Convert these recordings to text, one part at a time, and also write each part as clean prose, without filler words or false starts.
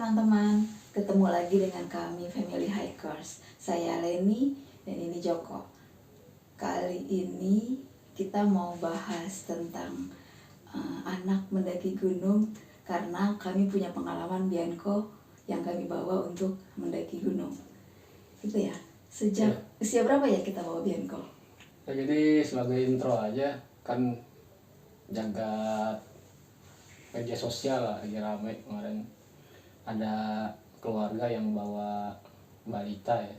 teman-teman, ketemu lagi dengan kami Family Hikers. Saya Leni dan ini Joko. Kali ini kita mau bahas tentang anak mendaki gunung, karena kami punya pengalaman Bianco yang kami bawa untuk mendaki gunung. Itu ya. Sejak usia berapa ya kita bawa Bianco? Ya, jadi sebagai intro aja kan, jaga media sosial lah, lagi rame kemarin ada keluarga yang bawa balita ya,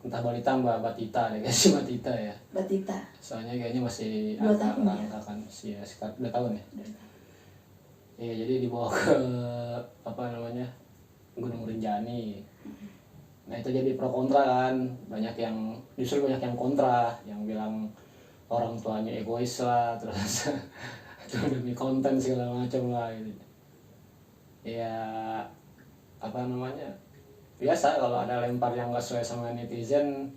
entah balita mbak Batita deh guys, Batita ya, Batita. soalnya kayaknya masih 2 tahun ya? kan ya, sekitar 2 tahun ya. Iya, jadi dibawa ke Gunung Rinjani. Nah itu jadi pro kontra kan, banyak yang kontra, yang bilang orang tuanya egois lah, terus demi konten segala macam lah gitu. Ya biasa kalau ada lempar yang nggak sesuai sama netizen,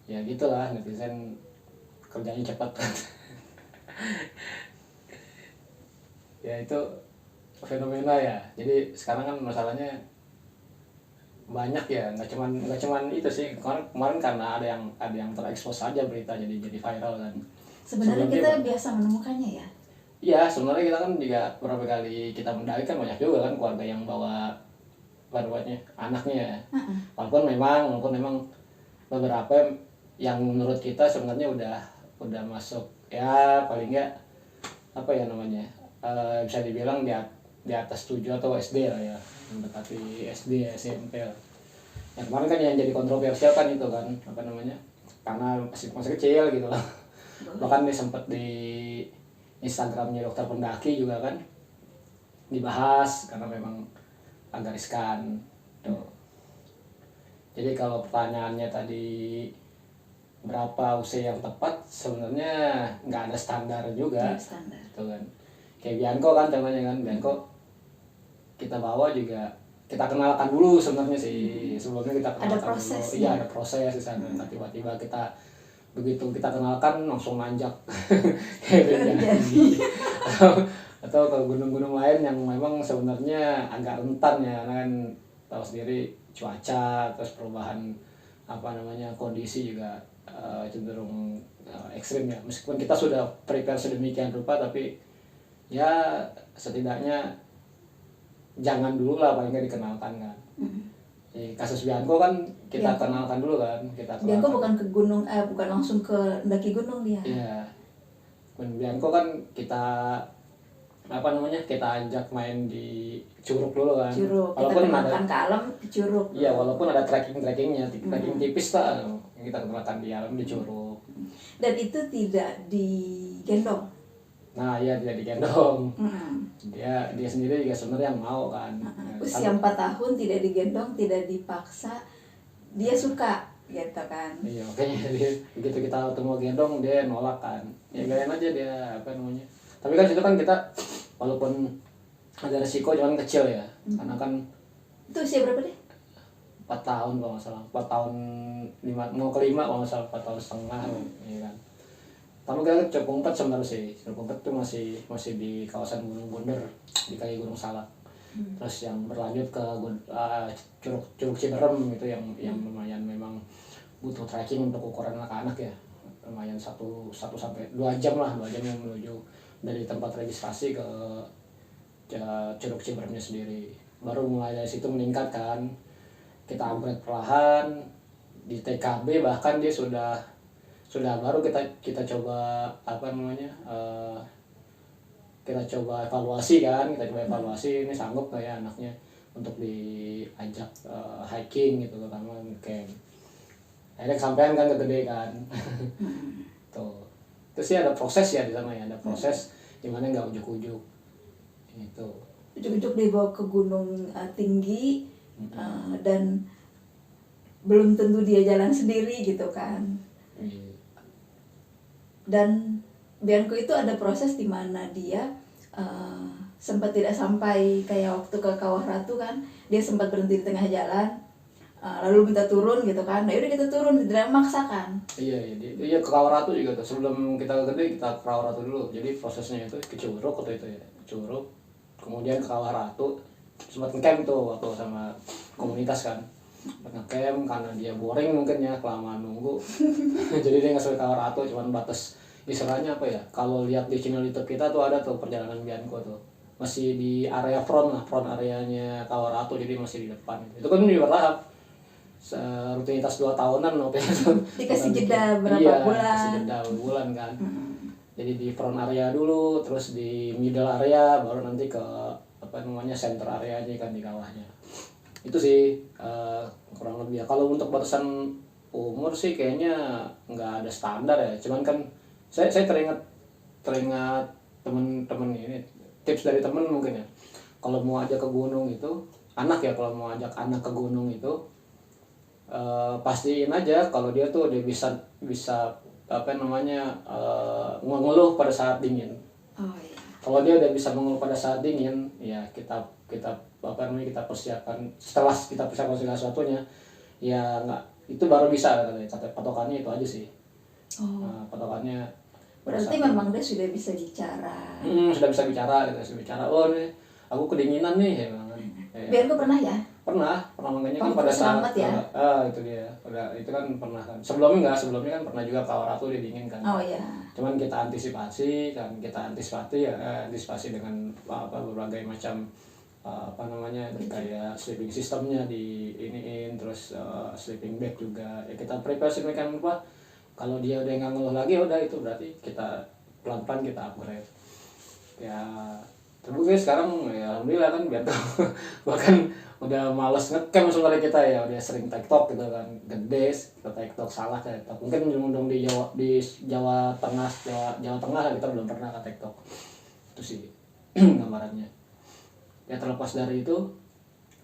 ya gitulah, netizen kerjanya cepat kan. Ya itu fenomena ya. Jadi sekarang kan masalahnya banyak ya, nggak cuman itu sih. Kemarin karena ada yang terekspos saja berita, jadi viral kan. Sebenarnya kita biasa menemukannya ya. Iya, sebenarnya kita kan juga beberapa kali kita mendaki kan banyak juga kan keluarga yang bawa anaknya. Walaupun memang beberapa yang menurut kita sebenarnya udah masuk ya, paling nggak bisa dibilang di atas 7 atau SD lah ya, mendekati SD SMP lah. Yang kemarin kan yang jadi kontroversial kan itu kan karena masih kecil gitu lah. Bahkan dia sempat di Instagramnya dokter pendaki juga kan dibahas, karena memang agak riskan tuh. Jadi kalau pertanyaannya tadi berapa usia yang tepat, sebenarnya nggak ada standar juga. Tuh kan, kayak Bianco kan contohnya kan, Bianco kita bawa juga kita kenalkan dulu sebenarnya sih. Sebelumnya kita kenalkan dulu. Iya, ada proses di sana. Tiba-tiba begitu kita kenalkan langsung nanjak atau ke gunung-gunung lain yang memang sebenarnya agak rentan ya, kan tahu sendiri cuaca, terus perubahan kondisi juga cenderung ekstrim ya. Meskipun kita sudah prepare sedemikian rupa, tapi ya setidaknya jangan dulu lah, paling nggak dikenalkan kan. Kasus Bianco kan kita kenalkan dulu kan. Bianco bukan ke gunung, bukan langsung ke daki gunung dia. Iya. Bianco kan kita kita ajak main di Curug dulu kan. Walaupun kita kenalkan ke alam di Curug. Iya, walaupun ada trekkingnya, trekking tipis lah yang kita kenalkan di alam di Curug. Dan itu tidak digendong. Nah, iya, tidak digendong. Dia sendiri juga sebenarnya yang mau kan. Usia 4 tahun, tidak digendong, tidak dipaksa, dia suka gitu kan. Iya, makanya begitu kita mau gendong dia nolak kan. Ya gayain aja dia Tapi kan situ kan kita walaupun ada resiko, cuman kecil ya. Karena kan itu usia berapa deh? 4 tahun kalau nggak salah. 4 tahun 5 mau ke 5 kalau nggak salah, 4 tahun setengah ya kan. Tapi kita Curug 4 sebenarnya sih. Curug 4 tuh masih di kawasan Gunung Bunder, di kaki Gunung Salak. Terus yang berlanjut ke Curug Ciberem itu yang lumayan memang butuh trekking untuk ukuran anak-anak ya. Lumayan 1 sampai 2 jam lah, 2 jam yang menuju dari tempat registrasi ke Curug Ciberemnya sendiri. Baru mulai dari situ meningkat kan. Kita upgrade perlahan di TKB, bahkan dia sudah baru kita coba kita coba evaluasi kan, ini sanggup nggak ya anaknya untuk diajak hiking gitu, terutama camp. Akhirnya kesampaian kan, kegede kan. Tuh. Terus sih ada proses ya di sana ya, ada proses gimana nggak ujuk-ujuk itu. Ujuk-ujuk dibawa ke gunung tinggi, dan belum tentu dia jalan sendiri gitu kan. Dan Bianco itu ada proses di mana dia sempat tidak sampai, kayak waktu ke Kawah Ratu kan, dia sempat berhenti di tengah jalan, lalu minta turun gitu kan. Nah, udah kita turun, tidak memaksakan. Iya, ke Kawah Ratu juga tuh. Sebelum kita ke Gede, kita ke Kawah Ratu dulu. Jadi prosesnya itu ke Curug waktu itu ya. Curug, kemudian ke Kawah Ratu. sempat ngecamp tuh waktu sama komunitas kan, sempat ngecamp karena dia boring mungkin ya kelamaan nunggu. Jadi dia nggak sampai Kawarato, cuman batas istilahnya apa ya, kalau lihat di channel YouTube kita tuh ada tuh perjalanan Bianco tuh masih di area front lah, front areanya Kawarato, jadi masih di depan. Itu kan di bertahap, rutinitas 2 tahunan waktu itu. Dikasih jeda berapa Iya, bulan? kasih jeda bulan kan. Jadi di front area dulu, terus di middle area, baru nanti ke apa namanya center area aja kan di bawahnya. Itu sih kurang lebih ya. Kalau untuk batasan umur sih kayaknya nggak ada standar ya. Cuman kan saya teringat temen-temen ini, tips dari temen mungkin ya. Kalau mau ajak ke gunung itu, anak ya, kalau mau ajak anak ke gunung itu pastiin aja kalau dia tuh dia bisa apa namanya mengeluh pada saat dingin. Oh iya. Kalau dia udah bisa mengeluh pada saat dingin, ya kita apa namanya, kita persiapkan, setelah kita persiapkan segala sesuatunya, ya nggak, itu baru bisa katanya. Patokannya itu aja sih. Patokannya Berarti memang dia sudah bisa bicara. sudah bisa bicara gitu, sudah bicara. Oh nih aku kedinginan nih ya bang. Bianco pernah ya? Pernah makanya kan Waktu pada saat selamat ya? itu dia, itu kan pernah kan. Sebelumnya kan pernah juga Kawarato dia dingin kan. Oh iya. Cuman kita antisipasi ya, antisipasi dengan berbagai macam apa namanya, kayak sleeping systemnya di iniin, terus sleeping bag juga ya kita prepare sedemikian rupa. Kalau dia udah nggak ngeluh lagi, udah itu berarti kita pelan-pelan kita upgrade ya. Terbukti sekarang ya alhamdulillah kan, biar tahu bahkan udah males ngecamp sebenarnya kita ya, udah sering TikTok gitu kan, gede kita TikTok, salah TikTok mungkin undang di Jawa Tengah kita belum pernah ke TikTok. Itu sih gambarannya ya. Terlepas dari itu,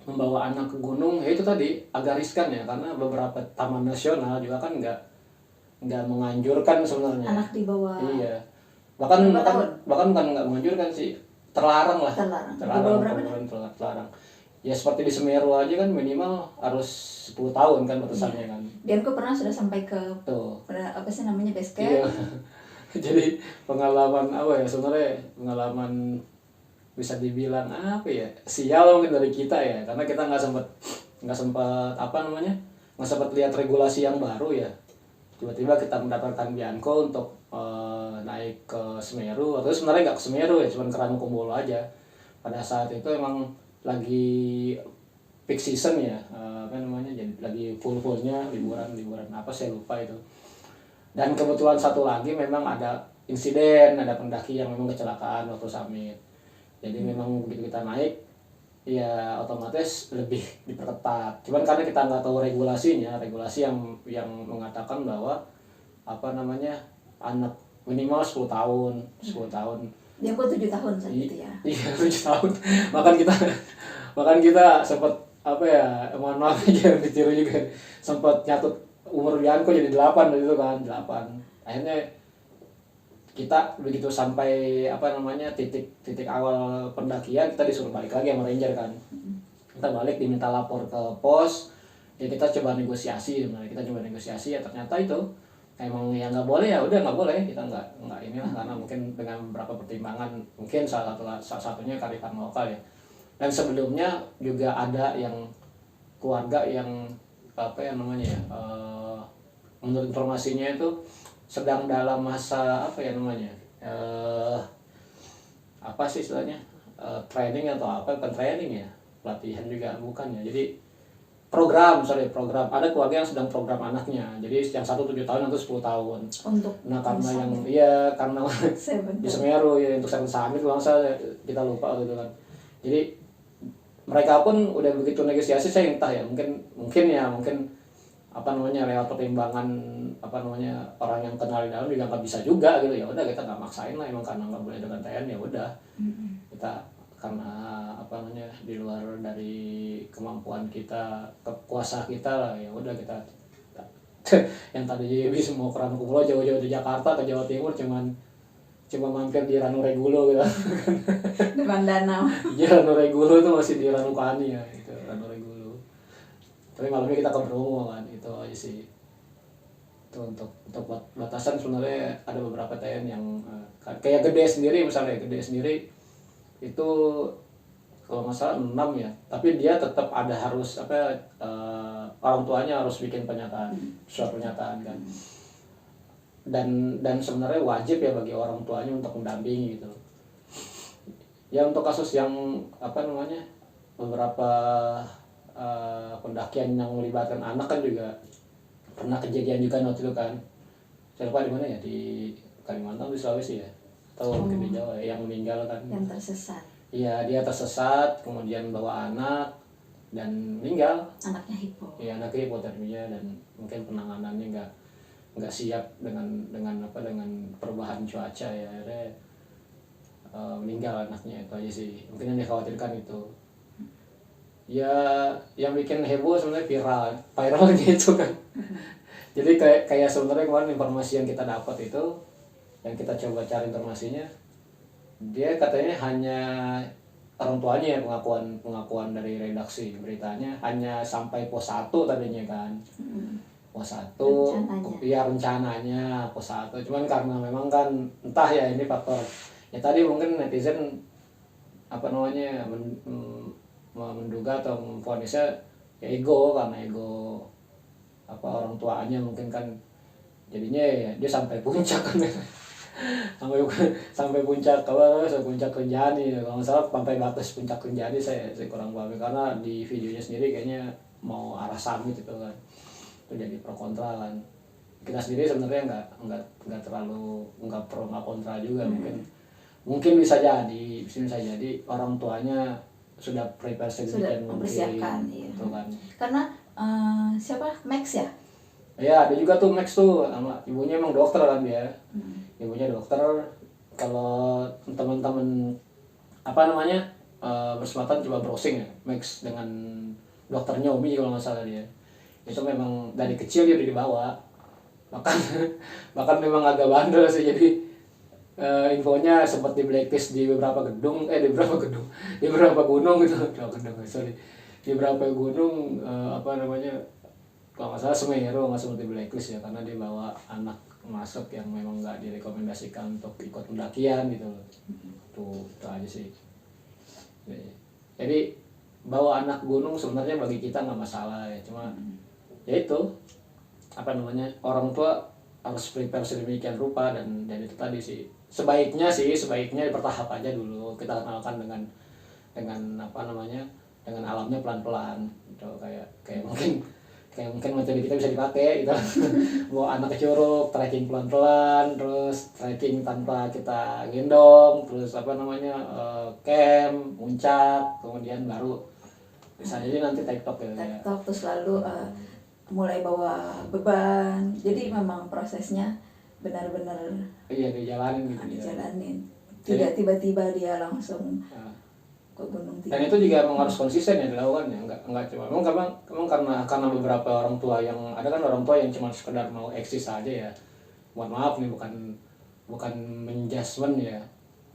membawa anak ke gunung ya itu tadi agak riskan ya, karena beberapa taman nasional juga kan nggak menganjurkan sebenarnya Anak di bawah. iya, bahkan bukan nggak menganjurkan sih, terlarang lah. Terlarang ya. Seperti di Semeru aja kan minimal harus 10 tahun kan batasannya kan. Bianco pernah sudah sampai ke tuh apa sih namanya, base camp? iya. Jadi pengalaman apa ya, sebenarnya pengalaman bisa dibilang apa ya, sial mungkin dari kita ya, karena kita nggak sempat apa namanya, nggak sempat lihat regulasi yang baru ya. Tiba-tiba kita mendapatkan Bianco untuk naik ke Semeru, atau sebenarnya nggak ke Semeru ya, cuma ke Ranukumbolo aja. Pada saat itu emang lagi peak season ya, apa namanya, jadi lagi fullnya liburan apa saya lupa itu. Dan kebetulan satu lagi memang ada insiden, ada pendaki yang memang kecelakaan waktu summit. Jadi memang begitu kita naik ya otomatis lebih diperketat. Cuman karena kita nggak tahu regulasi yang mengatakan bahwa apa namanya, anak minimal 10 tahun. Dia kok 7 tahun saat itu ya? Iya 7 tahun. Bahkan kita sempat apa ya, mohon maaf aja ditiru juga, sempat nyatut umur Bianco jadi 8 itu kan, 8. Akhirnya kita begitu sampai apa namanya titik awal pendakian, kita disuruh balik lagi sama ranger kan. Kita balik, diminta lapor ke pos ya, kita coba negosiasi ya, ternyata itu emang ya nggak boleh, ya udah nggak boleh, kita nggak inilah, karena mungkin dengan beberapa pertimbangan, mungkin salah satunya kearifan lokal ya. Dan sebelumnya juga ada yang keluarga yang apa yang namanya ya, menurut informasinya itu sedang dalam masa apa ya namanya, apa sih istilahnya, training atau apa, bukan training ya, pelatihan juga bukan ya, jadi program ada keluarga yang sedang program anaknya, jadi yang satu 7 tahun, yang itu 10 tahun untuk karena yang karena di Semeru ya, untuk summit bangsa kita lupa gitu kan. Jadi mereka pun udah begitu negosiasi, saya entah ya, mungkin apa namanya, lewat pertimbangan apa namanya, orang yang kenal di dalam juga nggak bisa juga gitu ya, udah kita nggak maksain lah, emang karena nggak boleh dengan TN ya udah. Kita karena apa namanya, di luar dari kemampuan kita, kuasa kita lah, ya udah kita yang tadi bisa mau ke Ranukumbolo jauh-jauh di Jakarta ke Jawa Timur, cuma mampir di Ranu Regulo gitu. Depan danau. Iya, Ranu Regulo itu masih di Ranupani ya, itu Ranu Regulo. Tapi malamnya kita ke Bromo kan, itu aja sih. Itu untuk batasan sebenarnya ada beberapa TN yang kayak Gede sendiri misalnya, itu kalau nggak salah 6 ya, tapi dia tetap ada harus orang tuanya harus bikin surat pernyataan kan. Dan sebenarnya wajib ya bagi orang tuanya untuk mendampingi gitu. Ya untuk kasus yang beberapa pendakian yang melibatkan anak kan juga pernah kejadian juga waktu itu kan. Saya lupa di mana ya, di Kalimantan, di Sulawesi ya, atau mungkin di Jawa ya, yang meninggal kan. Yang tersesat. Iya, dia tersesat, kemudian bawa anak dan meninggal. Anaknya hipo. Iya, anaknya hipotermia dan mungkin penanganannya nggak siap dengan perubahan cuaca ya, akhirnya meninggal anaknya. Itu aja sih mungkin yang dikhawatirkan itu. Ya yang bikin heboh sebenarnya viral gitu kan. Jadi kayak sebenarnya kemarin informasi yang kita dapat itu, yang kita coba cari informasinya, dia katanya hanya orang tuanya ya, pengakuan dari redaksi beritanya hanya sampai pos 1 tadinya kan. Pos 1 ya rencananya pos 1, cuman karena memang kan entah ya ini faktor ya tadi mungkin netizen menduga atau memvonisnya ya ego, karena ego orang tuanya mungkin kan, jadinya ya dia sampai puncak kan. sampai puncak puncak Rinjani kalau nggak salah, sampai batas puncak Rinjani saya kurang paham karena di videonya sendiri kayaknya mau arah summit itu kan. Itu jadi pro kontra kan. Kita sendiri sebenarnya nggak terlalu nggak pro nggak kontra juga. Mungkin bisa jadi orang tuanya sudah prepare sedemikian mungkin, mempersiapkan gitu kan. Karena siapa Max ya? Ya ada juga tuh Max tuh, sama ibunya emang dokter kan dia. Ibunya dokter. Kalau teman-teman bersematan coba browsing ya, Max dengan dokter Nyomi kalau nggak salah dia. Itu memang dari kecil dia udah dibawa. Bahkan memang agak bandel sih, jadi infonya sempat di blacklist di beberapa gunung gitu. Di beberapa gunung kalau nggak salah Semeru nggak seperti blacklist ya, karena dia bawa anak masuk yang memang nggak direkomendasikan untuk ikut pendakian gitu. Itu aja sih. Jadi bawa anak gunung sebenarnya bagi kita nggak masalah ya, cuma ya itu orang tua harus prepare sedemikian rupa, dan itu tadi sih sebaiknya bertahap aja dulu, kita kenalkan dengan dengan alamnya pelan-pelan gitu. Kayak mungkin metode kita bisa dipakai gitu. Bawa anak ke Curug, trekking pelan-pelan, terus trekking tanpa kita gendong, terus camp, muncak, kemudian baru bisa jadi nanti TikTok ya. TikTok terus lalu mulai bawa beban. Jadi memang prosesnya benar-benar dijalanin gitu. Tidak tiba-tiba dia langsung ke gunung tinggi. Dan itu juga memang harus konsisten ya dilakukan ya, enggak cuma memang karena beberapa orang tua yang ada kan, orang tua yang cuma sekedar mau eksis aja ya. Mohon maaf nih, bukan menjudgment ya.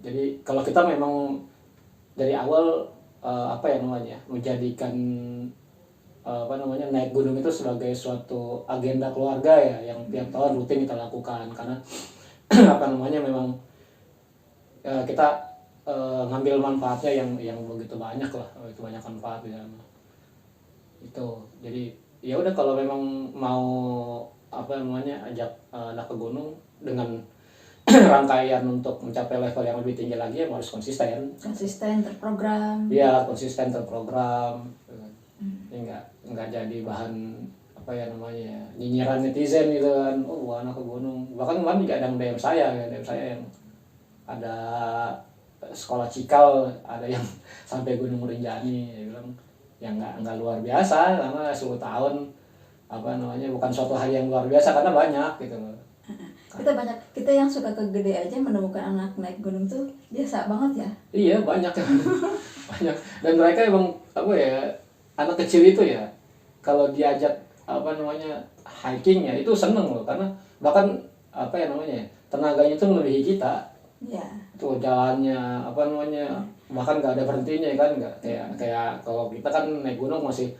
Jadi kalau kita memang dari awal menjadikan naik gunung itu sebagai suatu agenda keluarga ya, yang tiap tahun rutin kita lakukan, karena memang kita ngambil manfaatnya yang begitu banyak lah, itu banyak manfaat ya. Itu jadi ya udah, kalau memang mau ajak anak ke gunung dengan rangkaian untuk mencapai level yang lebih tinggi lagi, ya harus konsisten terprogram. Iya, konsisten terprogram. Ini nggak jadi bahan nyinyiran netizen gitu kan. Oh, anak ke gunung. Bahkan kemarin juga ada yang DM saya yang ada sekolah Cikal, ada yang sampai Gunung Rinjani. Dia bilang ya nggak luar biasa, karena 10 tahun bukan suatu hal yang luar biasa, karena banyak gitu loh. Kita yang suka ke Gede aja menemukan anak naik gunung tuh biasa banget ya. Iya, banyak. Banyak. Dan mereka emang anak kecil itu ya, kalau diajak hiking ya itu seneng loh, karena bahkan tenaganya itu melebihi kita. Iya. Tuh jalannya bahkan nggak ada berhentinya kan, nggak kayak kalau kita kan naik gunung masih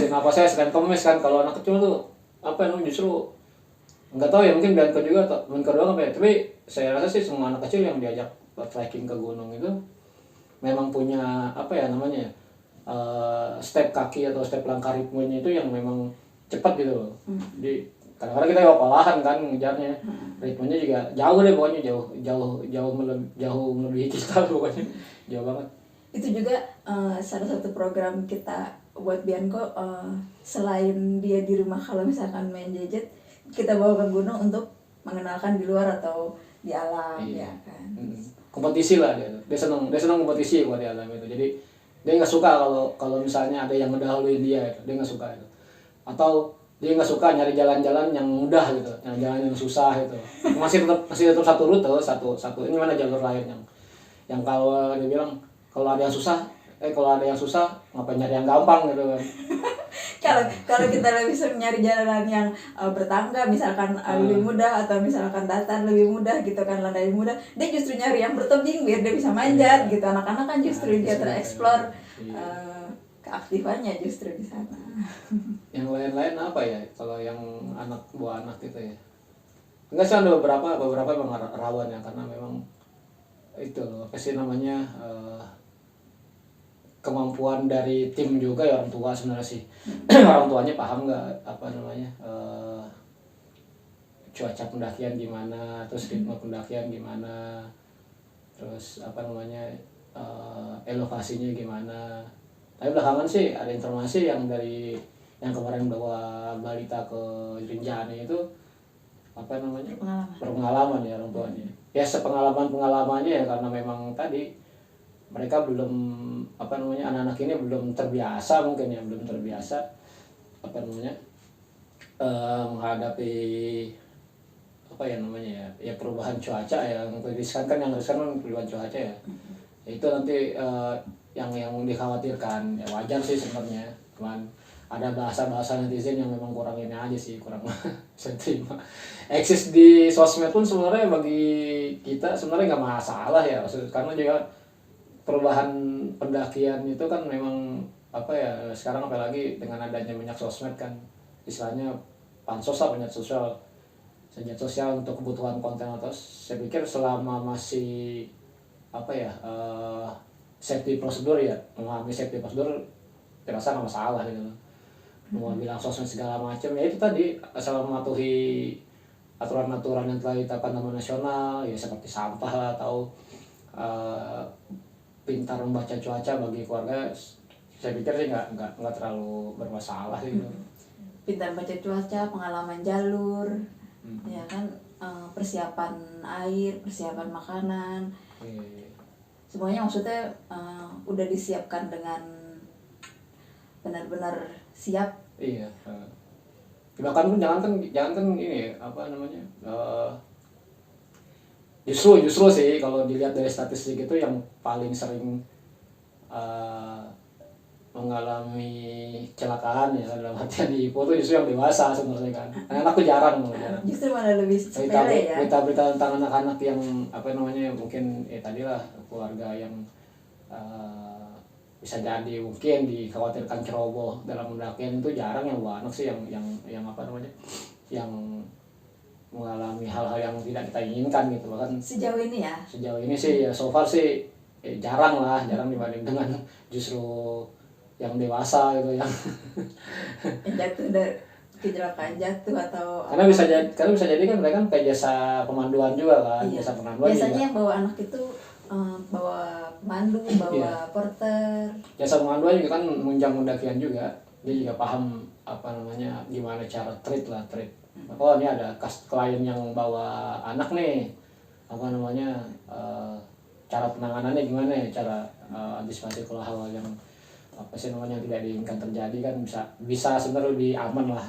napasnya sekan kemis kan. Kalau anak kecil tuh justru nggak tahu ya, mungkin Bianca doang apa ya, tapi saya rasa sih semua anak kecil yang diajak trekking ke gunung itu memang punya apa ya namanya ya, step kaki atau step langkah ritmenya itu yang memang cepat gitu loh. Jadi kadang-kadang kita kewalahan kan ngejarnya, ritmenya juga jauh deh pokoknya, jauh melebihi kita pokoknya, jauh banget. Itu juga salah satu program kita buat Bianco, selain dia di rumah kalau misalkan main gadget, kita bawa ke gunung untuk mengenalkan di luar atau di alam. Iya. Ya kan. Kompetisi lah dia senang kompetisi buat di alam itu. Jadi dia nggak suka kalau misalnya ada yang mendahului dia itu, dia nggak suka itu. Atau dia nggak suka nyari jalan-jalan yang mudah gitu, jalan yang susah gitu. Masih tetap satu rute, satu ini mana jalur lain yang kalau dia bilang kalau ada yang susah ngapain nyari yang gampang gitu kan. Kalau kita bisa nyari jalan yang bertangga, misalkan lebih mudah, atau misalkan datar lebih mudah gitu kan, landai mudah, dia justru nyari yang bertebing biar dia bisa manjat gitu. Anak-anak kan justru dia tereksplor keaktifannya justru di sana. Yang lain-lain apa ya kalau yang buah anak gitu ya, enggak sih, ada beberapa memang rawan ya, karena memang itu loh apa sih namanya, kemampuan dari tim juga ya, orang tua sebenarnya sih. Orang tuanya paham nggak apa namanya, cuaca pendakian gimana, terus ritme pendakian gimana, terus apa namanya, elevasinya gimana. Tapi belakangan sih ada informasi yang kemarin bawa balita ke Rinjani itu apa namanya, pengalaman ya orang tuanya. Ya pengalamannya ya, karena memang tadi mereka belum apa namanya, anak-anak ini belum terbiasa mungkin ya, belum terbiasa apa namanya, menghadapi apa ya namanya ya perubahan cuaca ya. Yang riskan kan perubahan cuaca ya. Itu nanti yang dikhawatirkan ya, wajar sih sebenarnya, cuman ada bahasa netizen yang memang kurang ini aja sih, kurang bisa terima. Eksis di sosmed pun sebenarnya bagi kita sebenarnya nggak masalah ya, karena juga perubahan pendakian itu kan memang apa ya, sekarang apalagi dengan adanya banyak sosmed kan, istilahnya pansos lah, banyak sosial untuk kebutuhan konten. Atau saya pikir selama masih apa ya, safety prosedur ya, memahami safety prosedur, terasa nggak masalah gitu. Mau bilang sosmed segala macam ya, itu tadi asal mematuhi aturan-aturan yang telah ditetapkan Taman Nasional ya, seperti sampah lah, atau pintar membaca cuaca bagi keluarga, saya pikir sih nggak terlalu bermasalah gitu. Pintar baca cuaca, pengalaman jalur, ya kan, persiapan air, persiapan makanan, semuanya maksudnya udah disiapkan dengan benar-benar siap. Iya. Bahkan pun jangan kan ini apa namanya, justru sih kalau dilihat dari statistik itu yang paling sering mengalami kecelakaan ya, dalam artian hipo itu justru yang dewasa sebenarnya kan. Anak-anak tuh jarang. Justru malah lebih sepele ya. Berita tentang anak-anak yang apa namanya, mungkin tadi lah, keluarga yang bisa jadi mungkin dikhawatirkan ceroboh dalam pendakian, itu jarang yang bawa anak sih, yang apa namanya, yang mengalami hal-hal yang tidak kita inginkan gitu. Bahkan sejauh ini sih ya, so far sih jarang dibanding dengan justru yang dewasa gitu yang jatuh dari kecelakaan jatuh atau karena bisa jadi kan mereka kan kayak jasa pemanduan juga kan. Iya. Jasa pemanduan biasanya juga. Yang bawa anak itu bawa pemandu, bawa porter. Jasa pemanduan juga kan menunjang pendakian juga, dia juga paham apa namanya, gimana cara treat. Oh ini ada klien yang bawa anak nih, apa namanya, cara penanganannya gimana ya, cara antisipasi kalau hal yang apa sih namanya tidak diinginkan terjadi kan, bisa sebenarnya lebih aman lah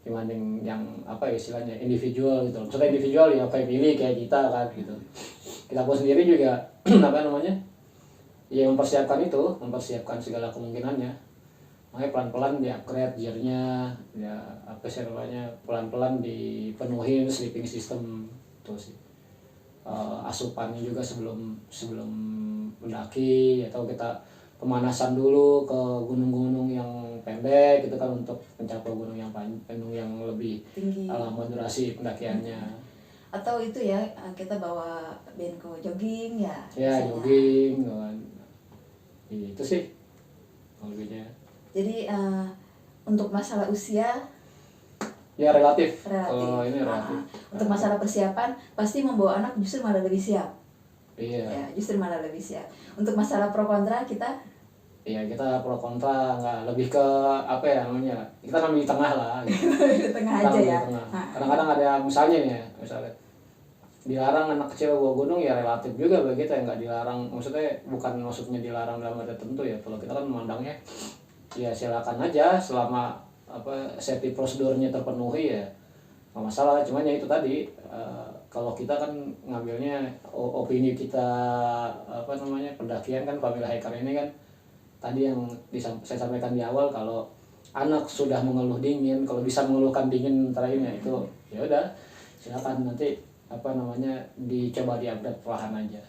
dibanding yang apa ya, istilahnya individual gitu. Maksudnya individual ya kayak pilih kayak kita kan gitu. Kita pun sendiri juga apa namanya ya, mempersiapkan segala kemungkinannya. Makanya pelan-pelan di-upgrade gear-nya ya, apa sih namanya, pelan-pelan dipenuhin sleeping system terus sih. Asupannya juga sebelum mendaki, atau kita pemanasan dulu ke gunung-gunung yang pendek gitu kan, untuk mencapai gunung yang lebih tinggi, lama durasi pendakiannya. Atau itu ya kita bawa Benko jogging ya. Ya biasanya. jogging kan. Itu sih lebihnya. Jadi untuk masalah usia Ya relatif. relatif. Kalau ini relatif. Untuk masalah persiapan pasti membawa anak justru malah lebih siap. Iya. Ya, justru malah lebih siap. Untuk masalah pro kontra kita Iya kita pro kontra nggak lebih ke apa ya namanya, kita ngambil di tengah lah gitu. di tengah Kita aja ngambil ya. di tengah. Kadang-kadang ada misalnya nih ya, misalnya dilarang anak kecil bawa gunung ya relatif juga bagi kita yang nggak dilarang, maksudnya bukan maksudnya dilarang dalam arti tertentu ya, kalau kita kan memandangnya ya silakan aja selama apa safety prosedurnya terpenuhi ya nggak masalah, cuman ya itu tadi kalau kita kan ngambilnya opini kita apa namanya pendakian kan family hiker ini kan tadi yang saya sampaikan di awal, kalau anak sudah mengeluh dingin, kalau bisa mengeluhkan dingin terakhirnya itu ya udah silakan nanti apa namanya dicoba di-upgrade perlahan aja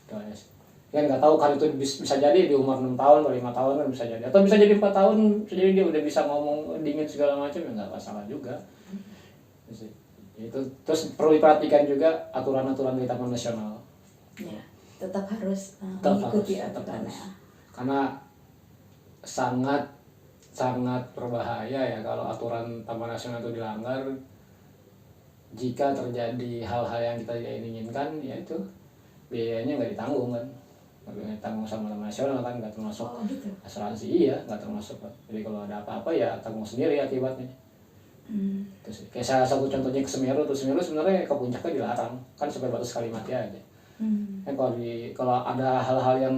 guys. Kan nggak tahu kan itu bisa jadi di umur 6 tahun atau 5 tahun kan bisa jadi, atau bisa jadi 4 tahun bisa jadi dia udah bisa ngomong dingin segala macam ya nggak masalah juga. Itu terus perlu diperhatikan juga aturan-aturan di Taman Nasional. ya, tetap harus Tetap mengikuti harus, tetap aturannya. harus. Karena sangat berbahaya ya kalau aturan Taman Nasional itu dilanggar. Jika terjadi hal-hal yang kita tidak inginkan ya itu biayanya nggak ditanggung kan, nggak ditanggung sama Taman Nasional kan, nggak termasuk Oh gitu. asuransi, iya nggak termasuk kan. Jadi kalau ada apa-apa ya tanggung sendiri akibatnya. Terus kayak salah satu contohnya ke Semeru tuh, Semeru sebenarnya ke puncaknya dilarang kan sampai batas Kalimatia aja. Kan kalau ada hal-hal yang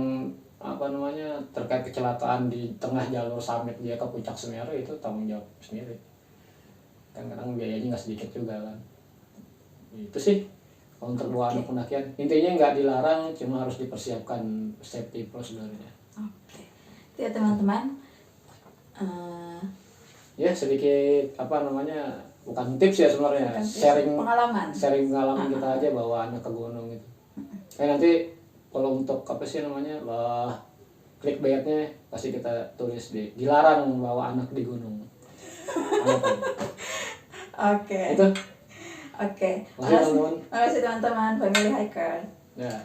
apa namanya terkait kecelakaan di tengah jalur summit dia ke puncak Semeru itu tanggung jawab sendiri kan, kadang biayanya nggak sedikit juga kan. Itu sih kalau untuk bawa anak pendakian intinya nggak dilarang, cuma harus dipersiapkan safety prosedurnya. Oke. Itu ya teman-teman. Ya sedikit apa namanya bukan tips ya sebenarnya, Bukan tips, sharing pengalaman. kita aja bawa anak ke gunung gitu. Nanti kalau untuk apa sih namanya clickbaitnya pasti kita tulis dilarang bawa anak di gunung. Oke. Itu. Oke. Makasih teman-teman. Makasih teman-teman family hiker. Ya.